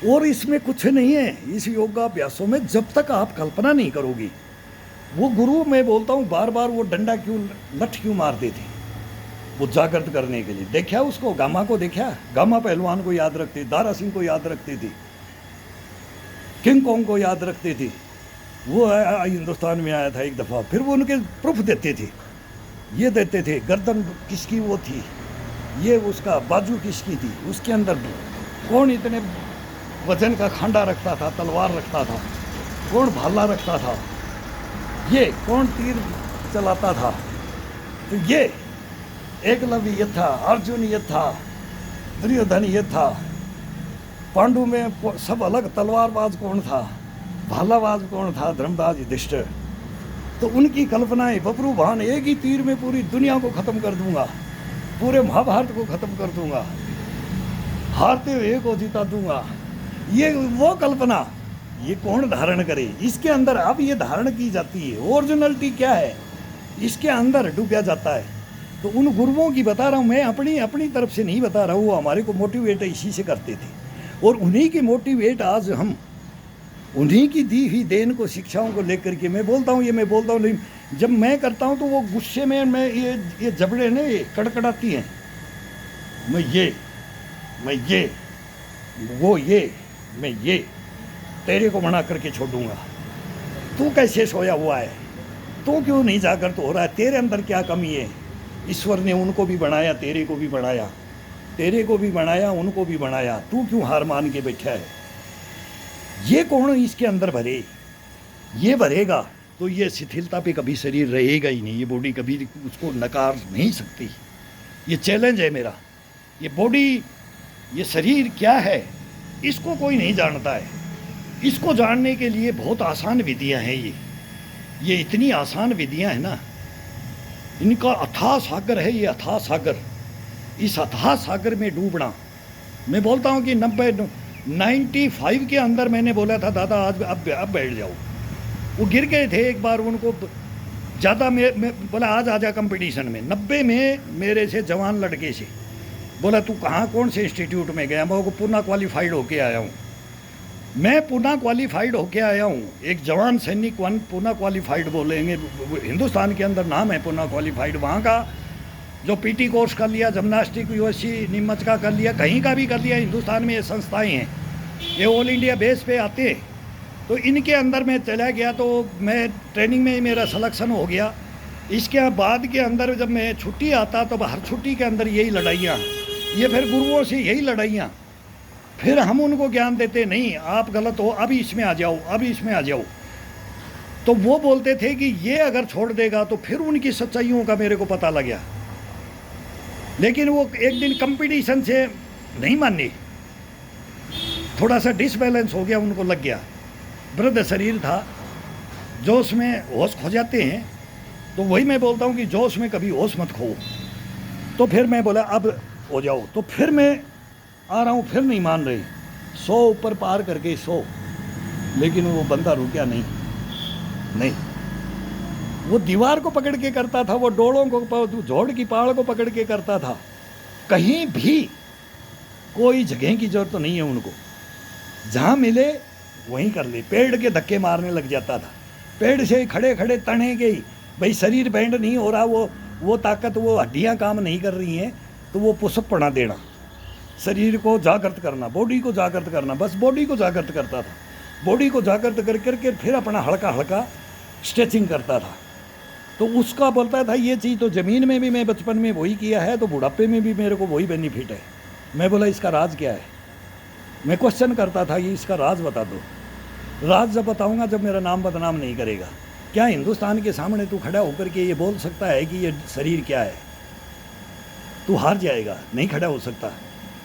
और इसमें कुछ नहीं है। इस योगाभ्यासों में जब तक आप कल्पना नहीं करोगी, वो गुरु मैं बोलता हूँ बार बार वो डंडा क्यों, लठ क्यों मारते थे, वो जागृत करने के लिए। देखा उसको, गामा को देखा, गामा पहलवान को याद रखते, दारा सिंह को याद रखते थे, किंग कॉन्ग को याद रखते थे। वो हिंदुस्तान में आया था एक दफ़ा, फिर वो उनके प्रूफ देते थे, ये देते थे गर्दन किसकी वो थी, ये उसका बाजू किसकी थी, उसके अंदर कौन इतने वजन का खांडा रखता था, तलवार रखता था, कौन भाला रखता था, ये कौन तीर चलाता था। तो ये एकलव्य ये था, अर्जुन ये था, दुर्योधन ये था, पांडु में सब अलग, तलवारबाज कौन था, भालाबाज कौन था, धर्मराज युधिष्ठिर। तो उनकी कल्पनाएं, बबरू भान, एक ही तीर में पूरी दुनिया को खत्म कर दूंगा, पूरे महाभारत को खत्म कर दूंगा, हारते हुए को जिता दूंगा। ये वो कल्पना, ये कौन धारण करे इसके अंदर। अब ये धारण की जाती है, ओरिजिनलिटी क्या है इसके अंदर डूबा जाता है। तो उन गुरुओं की बता रहा हूँ मैं, अपनी तरफ से नहीं बता रहा हूँ। वो हमारे को मोटिवेट इसी से करते थे और उन्हीं की मोटिवेट आज हम उन्हीं की दी हुई देन को, शिक्षाओं को लेकर के मैं बोलता हूँ। ये मैं बोलता हूँ, नहीं जब मैं करता हूँ तो वो गुस्से में मैं ये जबड़े ने ये कड़कड़ाती हैं, मैं ये तेरे को मना करके छोड़ूंगा। तू कैसे सोया हुआ है, तू क्यों नहीं जागृत हो रहा है, तेरे अंदर क्या कमी है। ईश्वर ने उनको भी बनाया, तेरे को भी बनाया, उनको भी बनाया, तू क्यों हार मान के बैठा है। ये कौन इसके अंदर भरे, ये भरेगा तो ये शिथिलता पे कभी शरीर रहेगा ही नहीं, ये बॉडी कभी उसको नकार नहीं सकती। ये चैलेंज है मेरा। ये बॉडी, ये शरीर क्या है, इसको कोई नहीं जानता है। इसको जानने के लिए बहुत आसान विधियां हैं। ये इतनी आसान विधियां हैं ना, इनका अथाह सागर है। ये अथाह सागर, इस अथाह सागर में डूबना। मैं बोलता हूँ कि 95 के अंदर मैंने बोला था दादा आज अब बैठ जाओ। वो गिर गए थे एक बार, उनको ज़्यादा मैं बोला आज आजा कंपटीशन में। 90 में मेरे से जवान लड़के से बोला तू कहाँ, कौन से इंस्टीट्यूट में गया। मैं वो पूना क्वालिफाइड होके आया हूँ, मैं पूना क्वालिफाइड होके आया हूँ। एक जवान सैनिक वन पूना क्वालिफाइड बोलेंगे, हिंदुस्तान के अंदर नाम है पूना क्वालिफाइड। वहाँ का जो पीटी कोर्स कर लिया, जिम्नास्टिक यूएससी नीमच का कर लिया, कहीं का भी कर लिया, हिंदुस्तान में ये संस्थाएं हैं, ये ऑल इंडिया बेस पे आते हैं। तो इनके अंदर मैं चला गया, तो मैं ट्रेनिंग में ही मेरा सिलेक्शन हो गया। इसके बाद के अंदर जब मैं छुट्टी आता तो हर छुट्टी के अंदर यही लड़ाइयाँ, ये फिर गुरुओं से यही लड़ाइयाँ। फिर हम उनको ज्ञान देते नहीं आप गलत हो, अभी इसमें आ जाओ, अभी इसमें आ जाओ। तो वो बोलते थे कि ये अगर छोड़ देगा तो फिर उनकी सच्चाइयों का मेरे को पता लग गया। लेकिन वो एक दिन कंपटीशन से नहीं मानी, थोड़ा सा डिसबैलेंस हो गया, उनको लग गया। वृद्ध शरीर था, जोश में होश खो जाते हैं। तो वही मैं बोलता हूँ कि जोश में कभी होश मत खो। तो फिर मैं बोला अब हो जाओ। तो फिर मैं आ रहा हूँ, फिर नहीं मान रही। 100 ऊपर पार करके 100, लेकिन वो बंदा रुका नहीं। वो दीवार को पकड़ के करता था, वो डोलों को, झोड़ की पहाड़ को पकड़ के करता था। कहीं भी कोई जगह की जरूरत तो नहीं है उनको, जहाँ मिले वहीं कर ले। पेड़ के धक्के मारने लग जाता था, पेड़ से खड़े खड़े तने के ही, भाई शरीर बैंड नहीं हो रहा, वो ताकत, वो हड्डियाँ काम नहीं कर रही हैं, तो वो पुशअप पड़ा देना, शरीर को जागृत करना, बॉडी को जागृत करना, बस बॉडी को जागृत करता था। बॉडी को जागृत कर करके फिर अपना हल्का हल्का स्ट्रेचिंग करता था। तो उसका बोलता था ये चीज़ तो ज़मीन में भी मैं बचपन में वही किया है, तो बुढ़ापे में भी मेरे को वही बेनिफिट है। मैं बोला इसका राज क्या है? मैं क्वेश्चन करता था, ये इसका राज बता दो। राज जब बताऊंगा जब मेरा नाम बदनाम नहीं करेगा। क्या हिंदुस्तान के सामने तू खड़ा होकर के ये बोल सकता है कि ये शरीर क्या है? तू हार जाएगा, नहीं खड़ा हो सकता।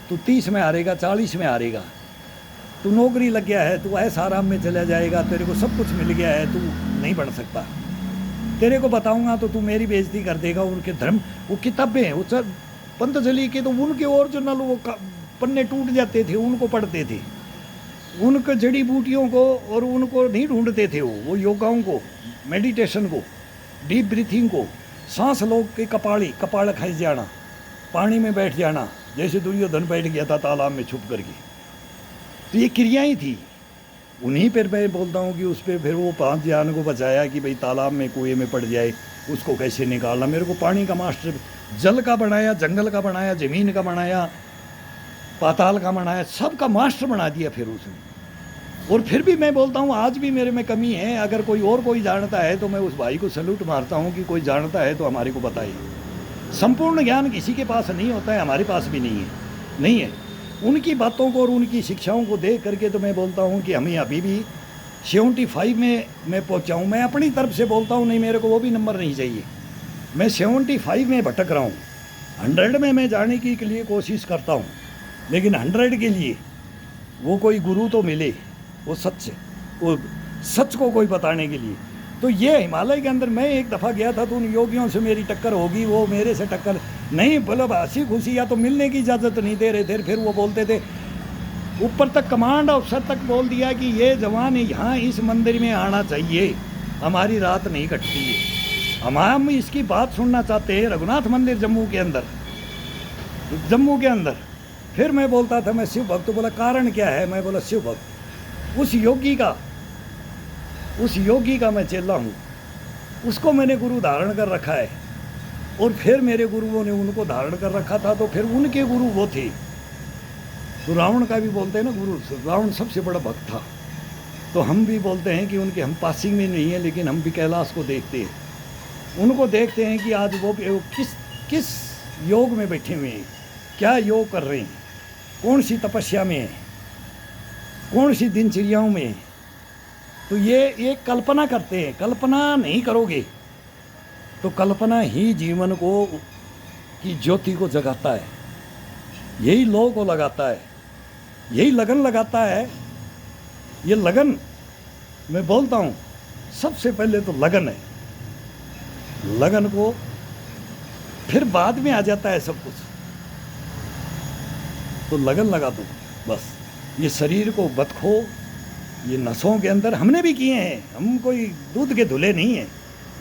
तू 30 में हारेगा, 40 में हारेगा। तू नौकरी लग गया है, तू ऐसा आराम में चला जाएगा, तेरे को सब कुछ मिल गया है, तू नहीं बढ़ सकता। तेरे को बताऊंगा तो तू मेरी बेइज्जती कर देगा। उनके धर्म, वो किताबें हैं, वो पतंजलि के, तो उनके ओरिजिनल वो पन्ने टूट जाते थे, उनको पढ़ते थे, उनके जड़ी बूटियों को, और उनको नहीं ढूंढते थे वो योगाओं को, मेडिटेशन को, डीप ब्रीथिंग को, सांस लोग के कपाड़ खस जाना, पानी में बैठ जाना, जैसे दुर्योधन बैठ गया था तालाब में छुप करके। तो ये क्रियाएं थी। उन्हीं पर मैं बोलता हूँ कि उस पर फिर वो 5 जान को बचाया कि भाई तालाब में कुएं में पड़ जाए, उसको कैसे निकालना। मेरे को पानी का मास्टर, जल का बनाया, जंगल का बनाया, ज़मीन का बनाया, पाताल का बनाया, सबका मास्टर बना दिया फिर उसने। और फिर भी मैं बोलता हूँ आज भी मेरे में कमी है। अगर कोई जानता है तो मैं उस भाई को सैल्यूट मारता हूँ कि कोई जानता है तो हमारे को बताइए। संपूर्ण ज्ञान किसी के पास नहीं होता है, हमारे पास भी नहीं है। उनकी बातों को और उनकी शिक्षाओं को देख करके तो मैं बोलता हूँ कि हमें अभी भी 75 में मैं पहुँचा हूँ। मैं अपनी तरफ से बोलता हूँ, नहीं मेरे को वो भी नंबर नहीं चाहिए। मैं 75 में भटक रहा हूँ। 100 में मैं जाने के लिए कोशिश करता हूँ, लेकिन 100 के लिए वो कोई गुरु तो मिले, वो सच को कोई बताने के लिए। तो ये हिमालय के अंदर मैं एक दफ़ा गया था, तो उन योगियों से मेरी टक्कर होगी, वो मेरे से टक्कर नहीं, मतलब हंसी खुशी या तो मिलने की इजाज़त नहीं दे रहे थे। फिर वो बोलते थे, ऊपर तक कमांड अफसर तक बोल दिया कि ये जवान यहाँ इस मंदिर में आना चाहिए, हमारी रात नहीं कटती है, हम इसकी बात सुनना चाहते हैं। रघुनाथ मंदिर जम्मू के अंदर। फिर मैं बोलता था मैं शिव भक्त। तो बोला कारण क्या है? मैं बोला शिव भक्त, उस योगी का मैं चेला हूँ, उसको मैंने गुरु धारण कर रखा है, और फिर मेरे गुरुओं ने उनको धारण कर रखा था, तो फिर उनके गुरु वो थे। तो रावण का भी बोलते हैं ना गुरु, रावण सबसे बड़ा भक्त था। तो हम भी बोलते हैं कि उनके, हम पासिंग में नहीं है, लेकिन हम भी कैलाश को देखते हैं, उनको देखते हैं कि आज वो किस योग में बैठे हुए हैं, क्या योग कर रहे हैं, कौन सी तपस्या में है, कौन सी दिनचर्याओं में है। तो ये कल्पना करते हैं। कल्पना नहीं करोगे तो कल्पना ही जीवन को की ज्योति को जगाता है, यही लौ को लगाता है, यही लगन लगाता है। ये लगन, मैं बोलता हूँ सबसे पहले तो लगन है, लगन को फिर बाद में आ जाता है सब कुछ। तो लगन लगा दो बस। ये शरीर को बतखो, ये नसों के अंदर हमने भी किए हैं, हम कोई दूध के धुले नहीं हैं,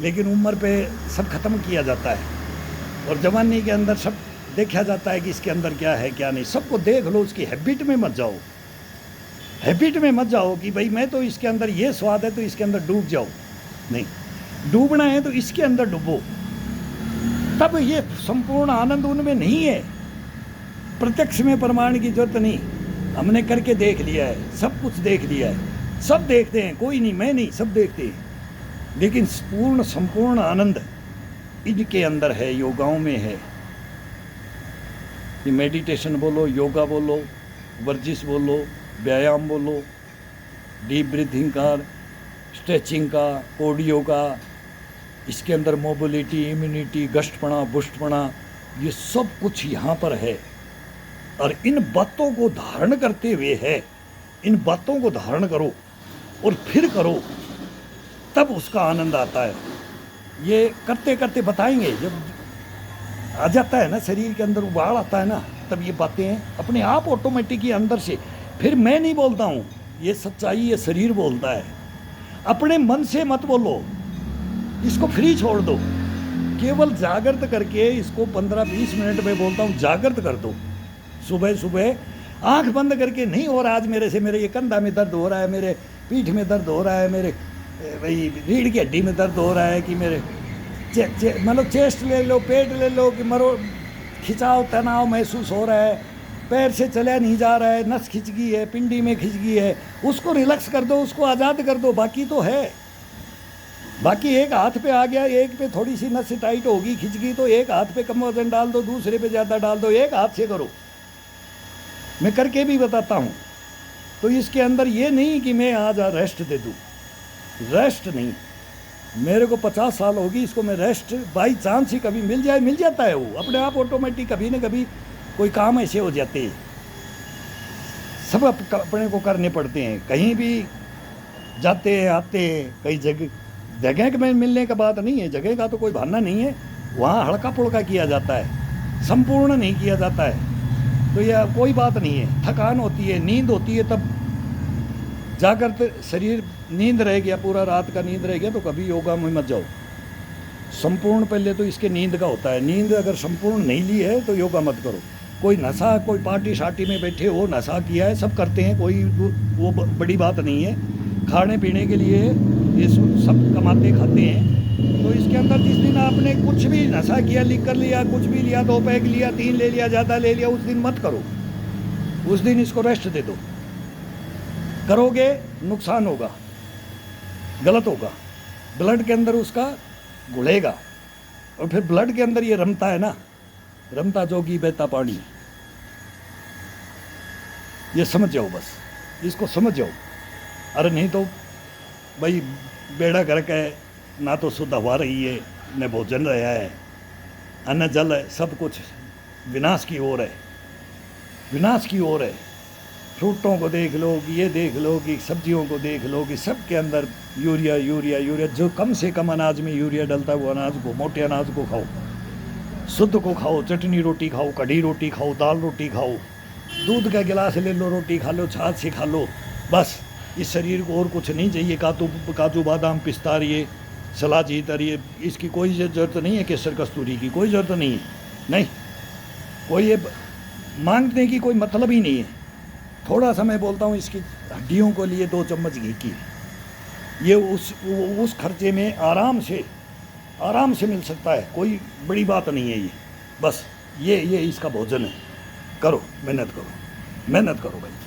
लेकिन उम्र पे सब खत्म किया जाता है, और जवानी के अंदर सब देखा जाता है कि इसके अंदर क्या है क्या नहीं। सबको देख लो, उसकी हैबिट में मत जाओ, हैबिट में मत जाओ कि भाई मैं तो इसके अंदर ये स्वाद है तो इसके अंदर डूब जाओ। नहीं, डूबना है तो इसके अंदर डूबो, तब ये संपूर्ण आनंद उनमें नहीं है। प्रत्यक्ष में प्रमाण की जरूरत नहीं, हमने करके देख लिया है, सब कुछ देख लिया है, सब देखते हैं, कोई नहीं मैं नहीं, सब देखते हैं। लेकिन पूर्ण संपूर्ण आनंद इनके अंदर है, योगाओं में है। ये मेडिटेशन बोलो, योगा बोलो, वर्जिश बोलो, व्यायाम बोलो, डीप ब्रीथिंग का, स्ट्रेचिंग का, कार्डियो का, इसके अंदर मोबिलिटी, इम्यूनिटी, गष्टपना, बुष्टपना, ये सब कुछ यहाँ पर है। और इन बातों को धारण करते हुए है, इन बातों को धारण करो और फिर करो, तब उसका आनंद आता है। ये करते करते बताएंगे, जब आ जाता है ना शरीर के अंदर उबाल आता है ना, तब ये बातें अपने आप ऑटोमेटिक ही अंदर से, फिर मैं नहीं बोलता हूँ, ये सच्चाई ये शरीर बोलता है। अपने मन से मत बोलो, इसको फ्री छोड़ दो, केवल जागृत करके इसको 15-20 मिनट में बोलता हूँ, जागृत कर दो। सुबह सुबह आंख बंद करके नहीं हो रहा आज मेरे से, मेरे ये कंधा में दर्द हो रहा है, मेरे पीठ में दर्द हो रहा है, मेरे भाई रीढ़ की हड्डी में दर्द हो रहा है, कि मेरे मतलब चेस्ट ले लो, पेट ले लो, कि मरो खिंचाव तनाव महसूस हो रहा है, पैर से चला नहीं जा रहा है, नस खिंच गई है, पिंडी में खिंच गई है, उसको रिलैक्स कर दो, उसको आज़ाद कर दो। बाकी तो है, बाकी एक हाथ पे आ गया, एक पे थोड़ी सी नस टाइट होगी, खिंच गई, तो एक हाथ पे कम वजन डाल दो, दूसरे पे ज़्यादा डाल दो, एक हाथ से करो। मैं करके भी बताता हूँ। तो इसके अंदर ये नहीं कि मैं आज रेस्ट दे दूँ, रेस्ट नहीं। मेरे को 50 साल होगी इसको, मैं रेस्ट बाई चांस ही कभी मिल जाए, मिल जाता है वो अपने आप ऑटोमेटिक, कभी न कभी कोई काम ऐसे हो जाते हैं, सब अपने को करने पड़ते हैं। कहीं भी जाते हैं आते हैं, कई जगह में मिलने का बात नहीं है, जगह का तो कोई बहाना नहीं है, वहाँ हल्का पुल्का किया जाता है, संपूर्ण नहीं किया जाता है। तो यह कोई बात नहीं है। थकान होती है, नींद होती है, तब जाकर शरीर नींद रह गया, पूरा रात का नींद रह गया, तो कभी योगा में मत जाओ। संपूर्ण पहले तो इसके नींद का होता है, नींद अगर संपूर्ण नहीं ली है तो योगा मत करो। कोई नशा, कोई पार्टी शार्टी में बैठे हो, नशा किया है, सब करते हैं, कोई वो बड़ी बात नहीं है। खाने पीने के लिए ये सब कमाते खाते हैं। तो इसके अंदर जिस दिन आपने कुछ भी नशा किया, लिख कर लिया, कुछ भी लिया, 2 पैक लिया, 3 ले लिया, ज़्यादा ले लिया, उस दिन मत करो, उस दिन इसको रेस्ट दे दो। करोगे नुकसान होगा, गलत होगा, ब्लड के अंदर उसका घुलेगा, और फिर ब्लड के अंदर ये रमता है ना, रमता जोगी बहता पानी, ये समझ जाओ, बस इसको समझ जाओ। अरे नहीं तो भाई बेड़ा गर्क है, ना तो शुद्ध हवा रही है, न भोजन रहा है, अन्न जल है, सब कुछ विनाश की ओर है, विनाश की ओर है। फ्रूटों को देख लो, कि ये देख लो, कि सब्जियों को देख लो, कि सब के अंदर यूरिया यूरिया यूरिया। जो कम से कम अनाज में यूरिया डलता है वो अनाज को, मोटे अनाज को खाओ, शुद्ध को खाओ, चटनी रोटी खाओ, कढ़ी रोटी खाओ, दाल रोटी खाओ, दूध का गिलास ले लो, रोटी खा लो, छाछ से खा लो, बस। इस शरीर को और कुछ नहीं चाहिए। काजू बादाम पिस्ता ये सलाजी तरिए, इसकी कोई ज़रूरत नहीं है। केसर कस्तूरी की कोई ज़रूरत नहीं है, नहीं, कोई ये मांगने की कोई मतलब ही नहीं है। थोड़ा सा मैं बोलता हूँ, इसकी हड्डियों को लिए 2 चम्मच घी की, ये उस खर्चे में आराम से मिल सकता है, कोई बड़ी बात नहीं है ये। बस ये इसका भोजन है। करो, मेहनत करो भाई।